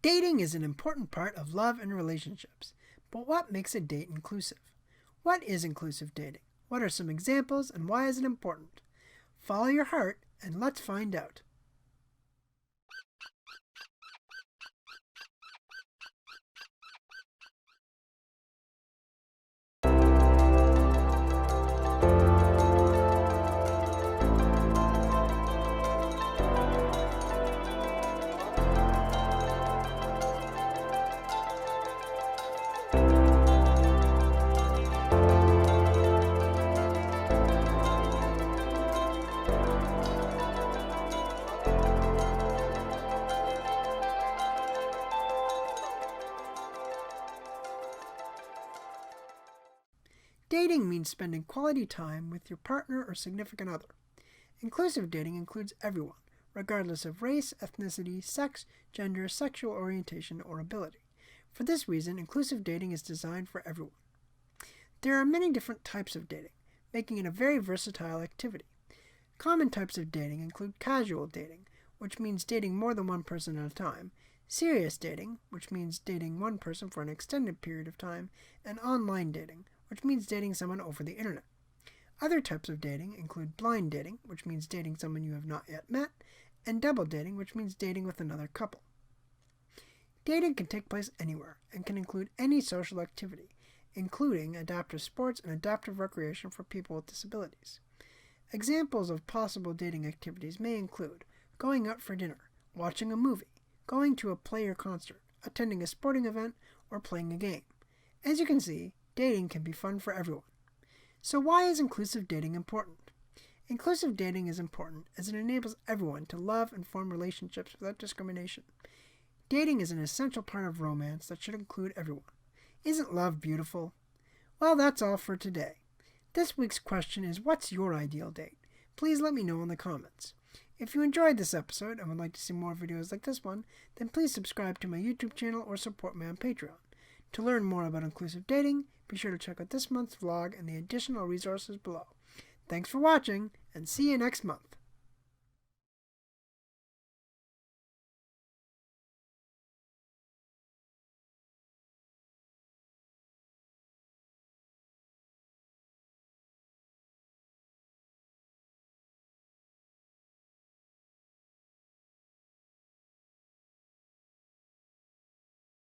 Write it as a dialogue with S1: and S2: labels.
S1: Dating is an important part of love and relationships, but what makes a date inclusive? What is inclusive dating? What are some examples and why is it important? Follow your heart and let's find out. Dating means spending quality time with your partner or significant other. Inclusive dating includes everyone, regardless of race, ethnicity, sex, gender, sexual orientation, or ability. For this reason, inclusive dating is designed for everyone. There are many different types of dating, making it a very versatile activity. Common types of dating include casual dating, which means dating more than one person at a time, serious dating, which means dating one person for an extended period of time, and online dating, which means dating someone over the internet. Other types of dating include blind dating, which means dating someone you have not yet met, and double dating, which means dating with another couple. Dating can take place anywhere and can include any social activity, including adaptive sports and adaptive recreation for people with disabilities. Examples of possible dating activities may include going out for dinner, watching a movie, going to a play or concert, attending a sporting event, or playing a game. As you can see, dating can be fun for everyone. So why is inclusive dating important? Inclusive dating is important as it enables everyone to love and form relationships without discrimination. Dating is an essential part of romance that should include everyone. Isn't love beautiful? Well, that's all for today. This week's question is, what's your ideal date? Please let me know in the comments. If you enjoyed this episode and would like to see more videos like this one, then please subscribe to my YouTube channel or support me on Patreon. To learn more about inclusive dating, be sure to check out this month's vlog and the additional resources below. Thanks for watching, and see you next month.